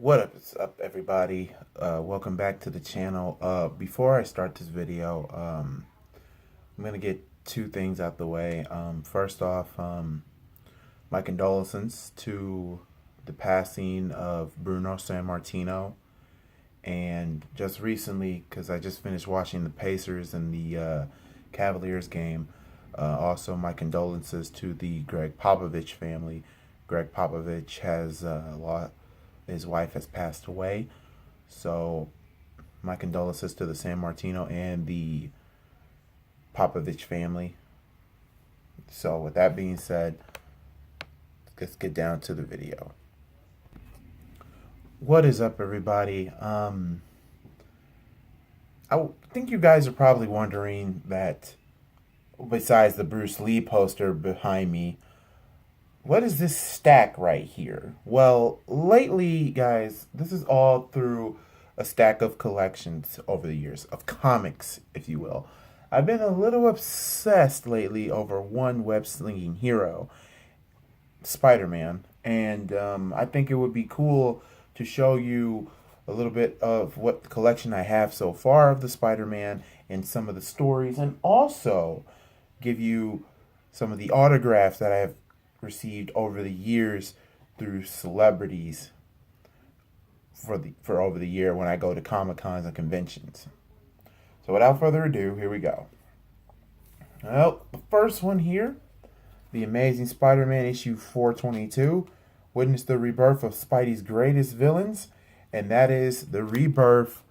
Is up, everybody? Welcome back to the channel. Before I start this video, I'm gonna get two things out the way. First off, my condolences to the passing of Bruno Sammartino, and just recently, because I just finished watching the Pacers and the Cavaliers game. Also, my condolences to the Greg Popovich family. Greg Popovich has lost. His wife has passed away. So my condolences to the Sammartino and the Popovich family. So with that being said, let's get down to the video. What is up, everybody? I think you guys are probably wondering that besides the Bruce Lee poster behind me, what is this stack right here? Well, lately, guys, this is all through a stack of collections over the years, of comics, if you will. I've been a little obsessed lately over one web-slinging hero, Spider-Man, and I think it would be cool to show you a little bit of what collection I have so far of the Spider-Man and some of the stories, and also give you some of the autographs that I have received over the years through celebrities for over the year when I go to Comic Cons and conventions. So without further ado, here we go. Well, the first one here, The Amazing Spider-Man issue 422, witnessed the rebirth of Spidey's greatest villains, and that is the rebirth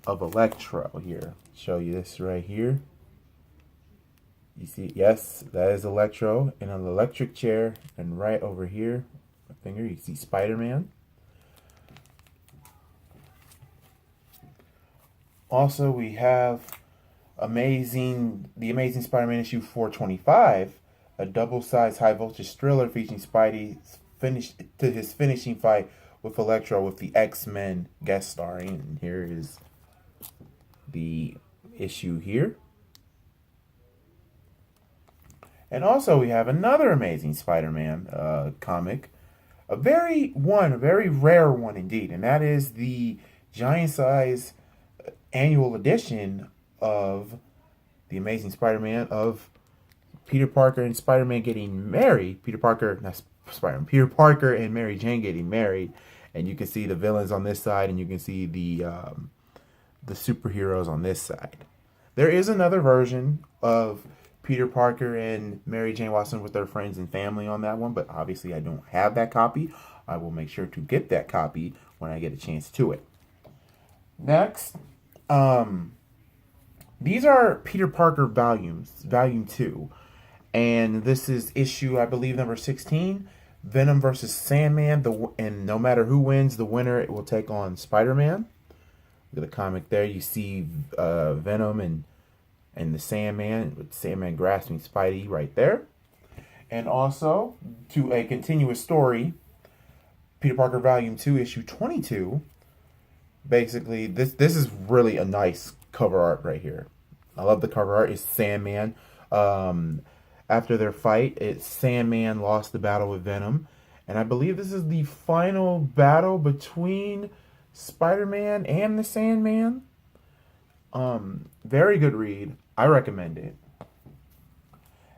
of Electro here. Show you this right here. You see, yes, that is Electro in an electric chair, and right over here, my finger, you see Spider-Man. Also, we have The Amazing Spider-Man issue 425, a double-sized high-voltage thriller featuring Spidey his finishing fight with Electro with the X-Men guest starring. And here is the issue here. And also we have another Amazing Spider-Man comic, a very rare one indeed, and that is the giant size annual edition of the Amazing Spider-Man of Peter Parker and Spider-Man getting married. Peter Parker and Mary Jane getting married, and you can see the villains on this side, and you can see the superheroes on this side. There is another version of Peter Parker and Mary Jane Watson with their friends and family on that one, but obviously I don't have that copy. I will make sure to get that copy when I get a chance to it. Next, these are Peter Parker volumes, volume 2, and this is issue, I believe, number 16, Venom versus Sandman, and no matter who wins, the winner will take on Spider-Man. Look at the comic there. You see Venom and the Sandman, with Sandman grasping Spidey right there. And also, to a continuous story, Peter Parker Volume 2, Issue 22. Basically, this is really a nice cover art right here. I love the cover art. It's Sandman. After their fight, Sandman lost the battle with Venom. And I believe this is the final battle between Spider-Man and the Sandman. Very good read. I recommend it.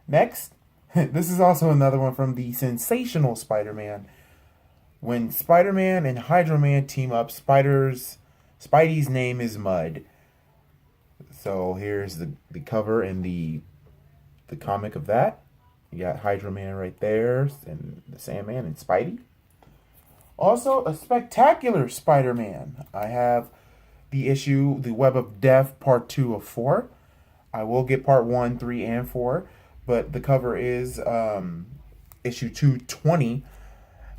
Next, this is also another one from the Sensational Spider-Man. When Spider-Man and Hydro Man team up, Spidey's name is Mud. So here's the cover and the comic of that. You got Hydro Man right there, and the Sandman and Spidey. Also, a spectacular Spider-Man. I have the issue, The Web of Death, Part 2 of 4. I will get Part 1, 3, and 4, but the cover is issue 220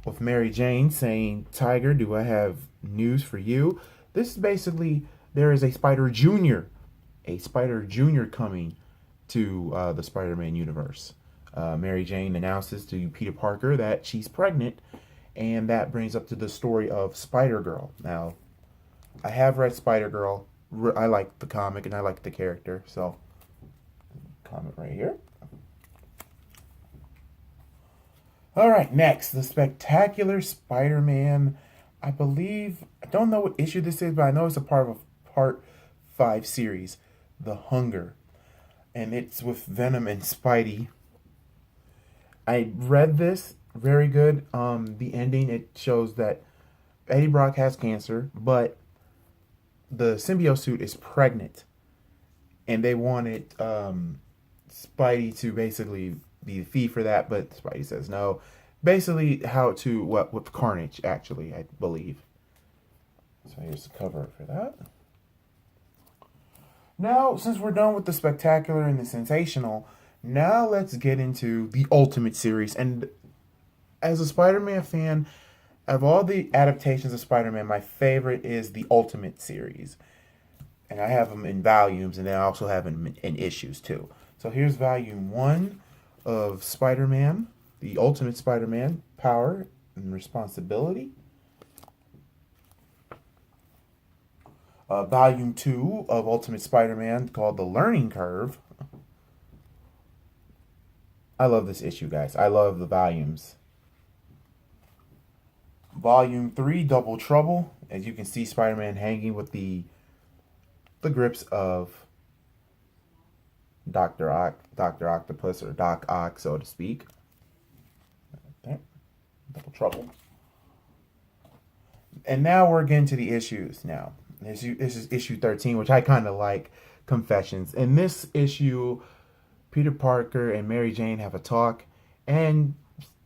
with Mary Jane saying, "Tiger, do I have news for you?" This is basically, there is a Spider Jr. coming to the Spider-Man universe. Mary Jane announces to Peter Parker that she's pregnant, and that brings up to the story of Spider-Girl. Now, I have read Spider-Girl. I like the comic and I like the character. So, comic right here. All right, next, the Spectacular Spider-Man I believe, I don't know what issue this is, but I know it's a part of a part 5 series, The Hunger. And it's with Venom and Spidey. I read this, very good. The ending, it shows that Eddie Brock has cancer, but the symbiote suit is pregnant. And they wanted Spidey to basically be the fee for that, but Spidey says no. Basically, how to what with Carnage, actually, I believe. So here's the cover for that. Now, since we're done with the spectacular and the sensational, now let's get into the Ultimate series. And as a Spider-Man fan, of all the adaptations of Spider-Man, my favorite is the Ultimate series. And I have them in volumes, and then I also have them in issues too. So here's volume 1 of Spider-Man, the Ultimate Spider-Man, Power and Responsibility. Volume 2 of Ultimate Spider-Man, called The Learning Curve. I love this issue, guys. I love the volumes. Volume 3, Double Trouble. As you can see, Spider-Man hanging with the grips of Dr. Octopus, or Doc Ock, so to speak. Okay. Double Trouble. And now we're getting to the issues now. This is issue 13, which I kind of like, Confessions. In this issue, Peter Parker and Mary Jane have a talk, and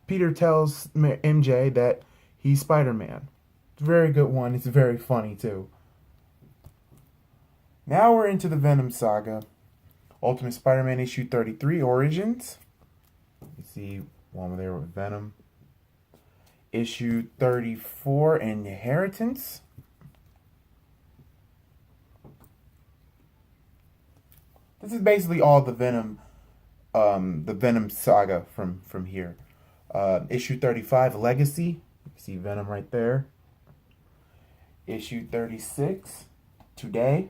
Peter tells MJ that he's Spider-Man. It's a very good one. It's very funny, too. Now we're into the Venom saga. Ultimate Spider-Man issue 33, Origins. You see one there with Venom. Issue 34, Inheritance. This is basically all the Venom saga from here. Issue 35, Legacy. You see Venom right there. Issue 36, Today.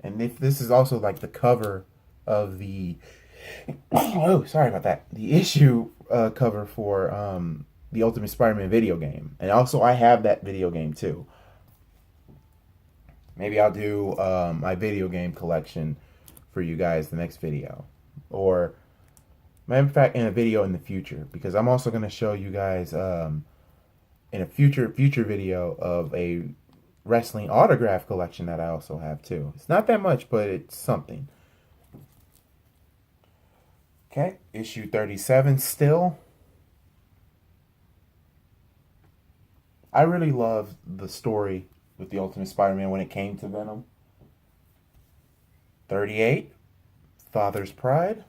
And if this is also like the cover of the oh, sorry about that. The issue cover for the Ultimate Spider-Man video game. And also I have that video game too. Maybe I'll do my video game collection for you guys the next video. Or, matter of fact, in a video in the future. Because I'm also going to show you guys in a future video of a wrestling autograph collection that I also have too. It's not that much, but it's something. Okay, issue 37 still. I really love the story with the Ultimate Spider-Man when it came to Venom. 38, Father's Pride.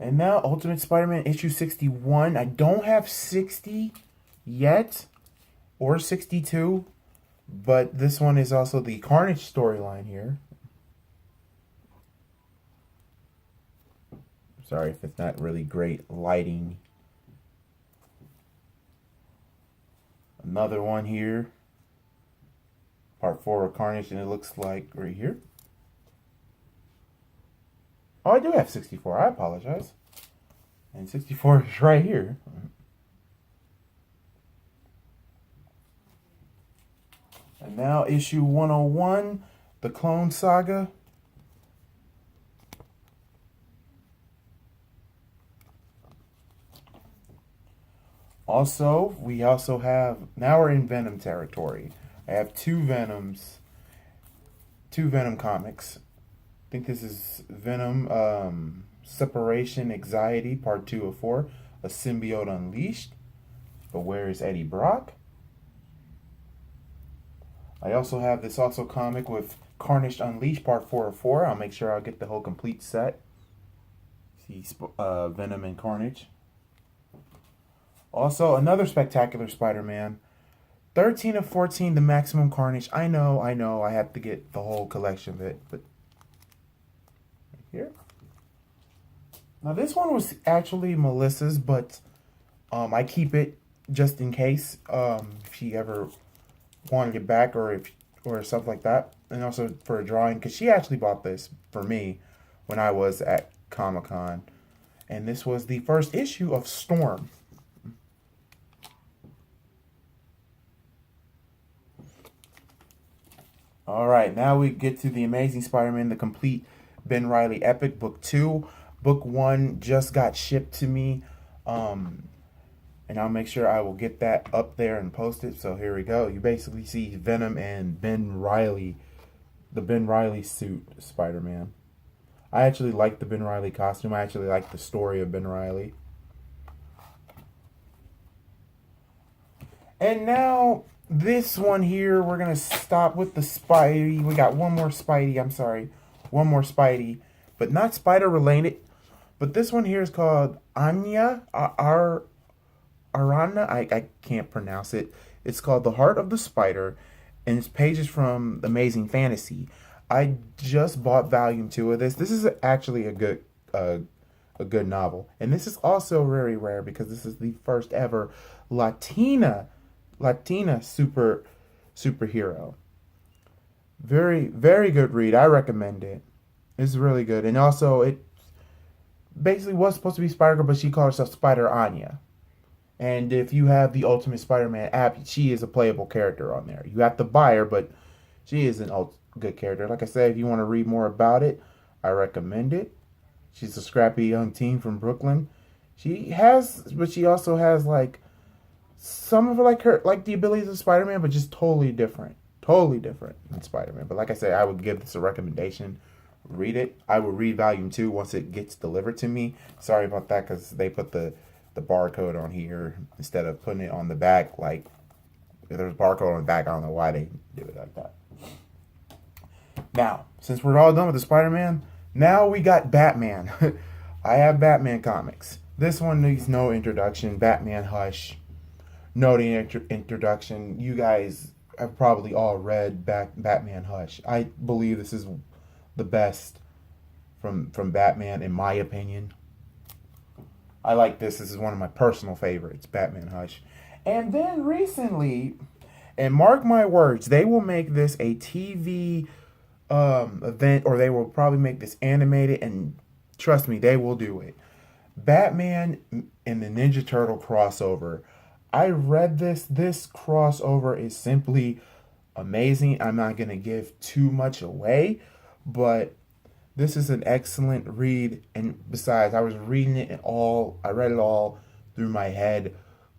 And now Ultimate Spider-Man issue 61. I don't have 60 yet, or 62, but this one is also the Carnage storyline here. Sorry if it's not really great lighting. Another one here. Part 4 of Carnage, and it looks like right here. Oh, I do have 64. I apologize. And 64 is right here. And now issue 101, The Clone Saga. Also, we also have, now we're in Venom territory. I have two Venom comics. I think this is Venom Separation Anxiety, Part 2 of 4, A Symbiote Unleashed. But where is Eddie Brock? I also have this comic with Carnage Unleashed, Part 4 of 4. I'll make sure I'll get the whole complete set. See Venom and Carnage. Also, another spectacular Spider-Man. 13 of 14, The Maximum Carnage. I know, I have to get the whole collection of it, but right here. Now, this one was actually Melissa's, but I keep it just in case if she ever wanted it back or stuff like that. and also for a drawing, because she actually bought this for me when I was at Comic-Con. And this was the first issue of Storm. All right, now we get to the Amazing Spider-Man, the complete Ben Reilly epic, book 2. Book 1 just got shipped to me, and I'll make sure I will get that up there and post it. So here we go. You basically see Venom and Ben Reilly, the Ben Reilly suit Spider-Man. I actually like the Ben Reilly costume. I actually like the story of Ben Reilly. And now, this one here, we're going to stop with the Spidey. We got one more Spidey, I'm sorry. One more Spidey. But not spider-related. But this one here is called Anya. Arana. I can't pronounce it. It's called The Heart of the Spider. And it's pages from Amazing Fantasy. I just bought volume 2 of this. This is actually a good novel. And this is also very rare because this is the first ever Latina superhero. Very, very good read. I recommend it. It's really good. And also, it basically was supposed to be Spider-Girl, but she called herself Spider Anya. And if you have the Ultimate Spider-Man app, she is a playable character on there. You have to buy her, but she is a good character. Like I said, if you want to read more about it, I recommend it. She's a scrappy young teen from Brooklyn. But she also has like some of her the abilities of Spider-Man, but just totally different than Spider-Man. But like I said, I would give this a recommendation. Read it. I will read volume 2 once it gets delivered to me. Sorry about that, because they put the barcode on here instead of putting it on the back. Like, if there's a barcode on the back, I don't know why they do it like that. Now, since we're all done with the Spider-Man, now we got Batman. I have Batman comics. This one needs no introduction. Batman Hush. No introduction. You guys have probably all read Batman Hush. I believe this is the best from Batman, in my opinion. I like this. This is one of my personal favorites, Batman Hush. And then recently, and mark my words, they will make this a TV event, or they will probably make this animated, and trust me, they will do it. Batman and the Ninja Turtle crossover. I read this. This crossover is simply amazing. I'm not going to give too much away, but this is an excellent read. And besides, I was reading it I read it all through my head.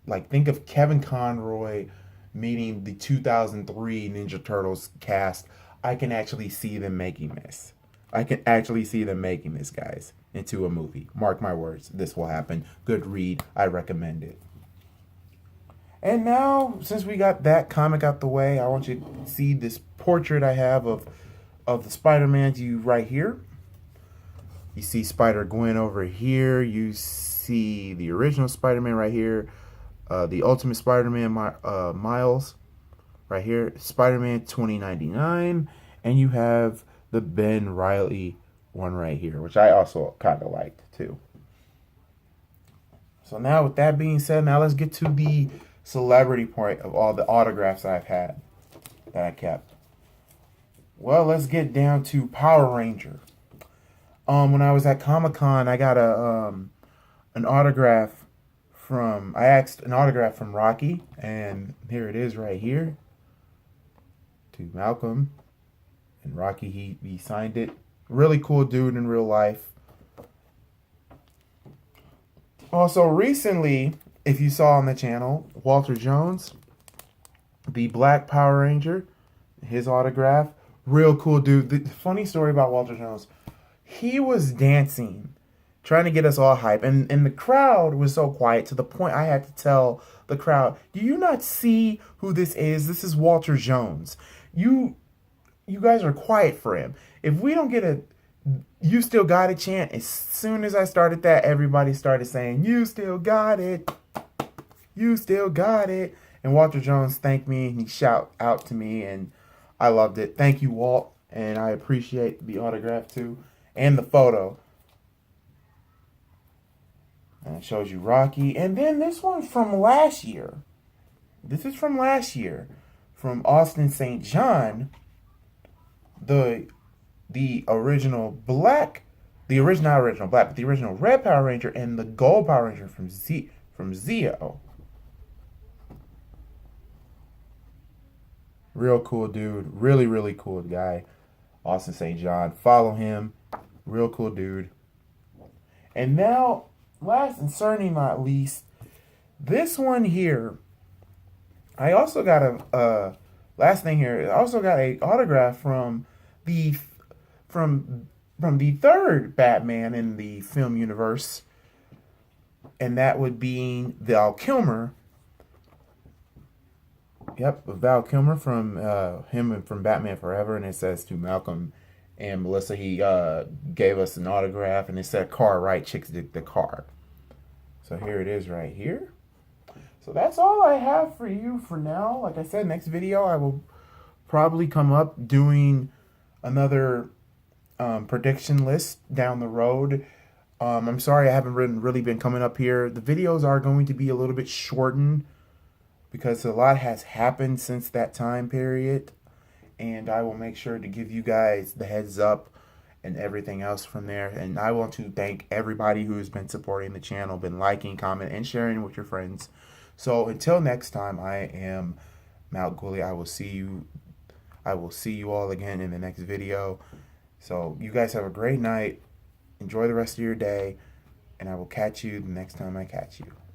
Like, think of Kevin Conroy meeting the 2003 Ninja Turtles cast. I can actually see them making this. Guys, into a movie. Mark my words. This will happen. Good read. I recommend it. And now, since we got that comic out the way, I want you to see this portrait I have of the Spider-Man to you right here. You see Spider-Gwen over here. You see the original Spider-Man right here. The Ultimate Spider-Man Miles right here. Spider-Man 2099. And you have the Ben Reilly one right here, which I also kind of liked too. So now, with that being said, now let's get to the celebrity point of all the autographs I've had that I kept. Well, let's get down to Power Ranger. When I was at Comic-Con, I got an autograph I asked an autograph from Rocky, and here it is right here. To Malcolm. And Rocky, he signed it. Really cool dude in real life. Also, recently, if you saw on the channel, Walter Jones, the Black Power Ranger, his autograph, real cool dude. The funny story about Walter Jones, he was dancing, trying to get us all hype, and the crowd was so quiet to the point I had to tell the crowd, do you not see who this is? This is Walter Jones. You guys are quiet for him. If we don't get a "You Still Got It" chant, as soon as I started that, everybody started saying, "You still got it. You still got it." And Walter Jones thanked me, and he shout out to me, and I loved it. Thank you, Walt, and I appreciate the autograph too, and the photo. And it shows you Rocky. And then this one from last year. This is from last year, from Austin St. John. the original black, not original black, but the original red Power Ranger and the gold Power Ranger from Zeo. Real cool dude. Really, really cool guy. Austin St. John. Follow him. Real cool dude. And now, last and certainly not least, this one here. I also got a last thing here. I also got a autograph from the third Batman in the film universe, and that would be Val Kilmer. Yep, Val Kilmer from him and from Batman Forever, and it says to Malcolm and Melissa. He gave us an autograph, and it said "Car Right, Chicks Dig the Car." So here it is, right here. So that's all I have for you for now. Like I said, next video I will probably come up doing another prediction list down the road. I'm sorry I haven't really been coming up here. The videos are going to be a little bit shortened because a lot has happened since that time period, and I will make sure to give you guys the heads up and everything else from there. And I want to thank everybody who has been supporting the channel, been liking, commenting, and sharing with your friends. So until next time, I am Malcgoolie. I will see you all again in the next video. So you guys have a great night. Enjoy the rest of your day, and I will catch you the next time I catch you.